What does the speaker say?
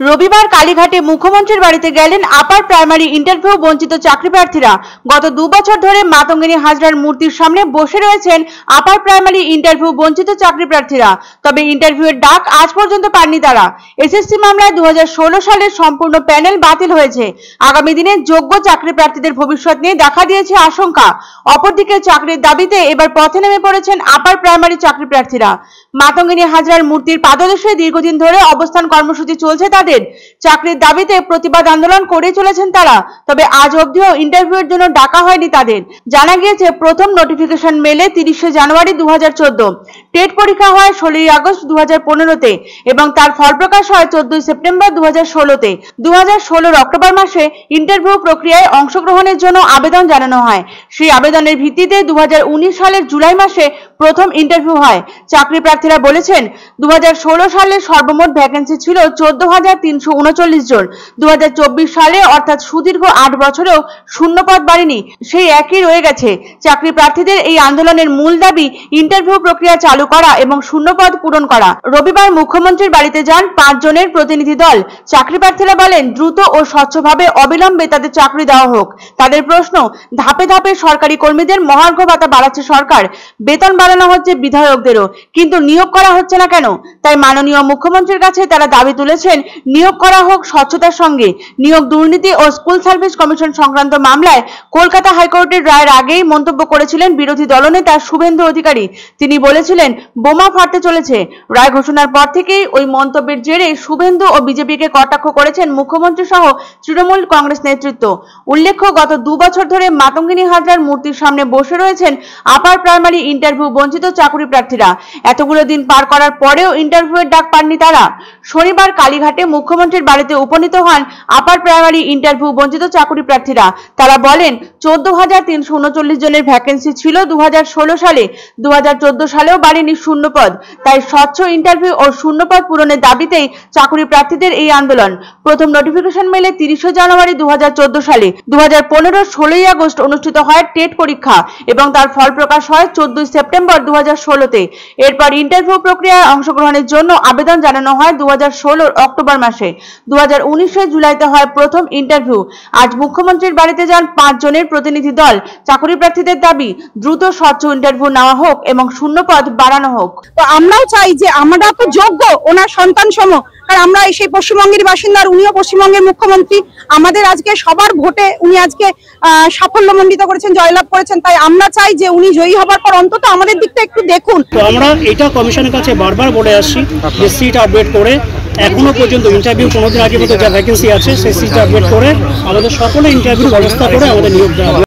রবিবার কালীঘাটে মুখ্যমন্ত্রীর বাড়িতে গেলেন আপার প্রাইমারি ইন্টারভিউ বঞ্চিত চাকরি প্রার্থীরা। গত 2 বছর ধরে মাতঙ্গিনী হাজরার মূর্তির সামনে বসে রয়েছেন আপার প্রাইমারি ইন্টারভিউ বঞ্চিত চাকরি প্রার্থীরা। তবে ইন্টারভিউয়ের ডাক আজ পর্যন্ত পাননি তারা। এসএসসি মামলায় 2016 সালের সম্পূর্ণ প্যানেল বাতিল হয়েছে। আগামী দিনে যোগ্য চাকরি প্রার্থীদের ভবিষ্যৎ নিয়ে দেখা দিয়েছে আশঙ্কা। অপরদিকে চাকরির দাবিতে এবার পথে নেমে পড়েছেন আপার প্রাইমারি চাকরি প্রার্থীরা। মাতঙ্গিনী হাজরার মূর্তির পাদদেশে দীর্ঘদিন ধরে অবস্থান কর্মসূচি চলছে তাদের। চাকরির দাবিতে প্রতিবাদ আন্দোলন করে চলেছেন তারা। তবে আজ অবধিও ইন্টারভিউয়ের জন্য ডাকা হয়নি তাদের। জানা গিয়েছে প্রথম নোটিফিকেশন মেলে 30 জানুয়ারি 2014। টেট পরীক্ষা হয় 16 আগস্ট 2015-তে এবং তার ফল প্রকাশ হয় 14 সেপ্টেম্বর 2016-তে। 2016 অক্টোবর মাসে ইন্টারভিউ প্রক্রিয়ায় অংশগ্রহণের জন্য আবেদন জানানো হয়। সেই আবেদনের ভিত্তিতে 2019 সালের জুলাই মাসে প্রথম ইন্টারভিউ হয়। চাকরি প্রার্থীরা বলেছেন 2016 সালে সর্বমোট ভ্যাকেন্সি ছিল 14,339 জন। 2024 সালে অর্থাৎ সুদীর্ঘ 8 বছরেও শূন্য পদ বাড়েনি, সেই একই রয়ে গেছে। চাকরি প্রার্থীদের এই আন্দোলনের মূল দাবি ইন্টারভিউ প্রক্রিয়া চালু করা এবং শূন্য পদ পূরণ করা। রবিবার মুখ্যমন্ত্রীর বাড়িতে যান 5 জনের প্রতিনিধি দল। চাকরি প্রার্থীরা বলেন দ্রুত ও স্বচ্ছভাবে অবিলম্বে তাদের চাকরি দেওয়া হোক। তাদের প্রশ্ন, ধাপে ধাপে সরকারি কর্মীদের মহার্ঘ ভাতা বাড়াচ্ছে সরকার, বেতন বাড়ানো হচ্ছে বিধায়কদেরও, কিন্তু নিয়োগ করা হচ্ছে না কেন? তাই মাননীয় মুখ্যমন্ত্রীর কাছে তারা দাবি তুলেছেন নিয়োগ করা হোক স্বচ্ছতার সঙ্গে। নিয়োগ দুর্নীতি ও স্কুল সার্ভিস কমিশন সংক্রান্ত মামলায় কলকাতা হাইকোর্টের রায়ের আগেই মন্তব্য করেছিলেন বিরোধী দলনেতা শুভেন্দু অধিকারী। তিনি বলেছিলেন বোমা ফাটতে চলেছে। রায় ঘোষণার পর থেকেই ওই মন্তব্যের জেরে শুভেন্দু ও বিজেপিকে কটাক্ষ করেছেন মুখ্যমন্ত্রী সহ তৃণমূল কংগ্রেস নেতৃত্ব। উল্লেখ্য, গত 2 বছর ধরে মাতঙ্গিনী হাজরার মূর্তির সামনে বসে রয়েছেন আপার প্রাইমারি ইন্টারভিউ বঞ্চিত চাকরি প্রার্থীরা। এতগুলো দিন পার করার পরেও ইন্টারভিউয়ের ডাক পাননি তারা। শনিবার কালীঘাটে মুখ্যমন্ত্রীর বাড়িতে উপনীত হন আপার প্রাইমারি ইন্টারভিউ বঞ্চিত চাকরি প্রার্থীরা। তারা বলেন 14,339 জনের ভ্যাকেন্সি ছিল 2016 সালে। 2014 সালেও বাড়েনি শূন্য পদ। তাই স্বচ্ছ ইন্টারভিউ ও শূন্য পদ পূরণের দাবিতেই চাকরি প্রার্থীদের এই আন্দোলন। প্রথম নোটিফিকেশন মেলে 30 জানুয়ারি 2014 সালে। 2015 16 আগস্ট অনুষ্ঠিত হয় টেট পরীক্ষা এবং তার ফল প্রকাশ হয় 14 সেপ্টেম্বর 2016-তে। এরপর ইন্টারভিউ প্রক্রিয়ায় অংশগ্রহণের জন্য আবেদন জানানো হয় 2016 অক্টোবর মাসে। 2019 জুলাইতে হয় প্রথম ইন্টারভিউ। আজ মুখ্যমন্ত্রীর বাড়িতে যান 5 জনের প্রতিনিধি দল। চাকরি প্রার্থীদের দাবি দ্রুত স্বচ্ছ ইন্টারভিউ নেওয়া হোক এবং শূন্য পদ বাড়ানো হোক। তো আমরাও চাই যে আমরা তো যোগ্য ওনার সন্তান সম, কারণ আমরা সেই পশ্চিমবঙ্গের বাসিন্দা, উনিও পশ্চিমবঙ্গের মুখ্যমন্ত্রী। আমাদের আজকে সবার ভোটে উনি আজকে সাফল্যমণ্ডিত করেছেন, জয়লাভ করেছেন। তাই আমরা চাই যে উনি জয়ী হবার পর অন্তত আমাদের দিকটা একটু দেখুন। তো আমরা এটা কমিশনের কাছে বারবার বলে আসছি যে সিট আপডেট করে, এখনো পর্যন্ত ইন্টারভিউ কোনোদিন আগে মতো যা ভ্যাকেন্সি আছে সেই সিট আপডেট করে আমাদের সকলে ইন্টারভিউ ব্যবস্থা করে আমাদের নিয়োগ দেওয়া।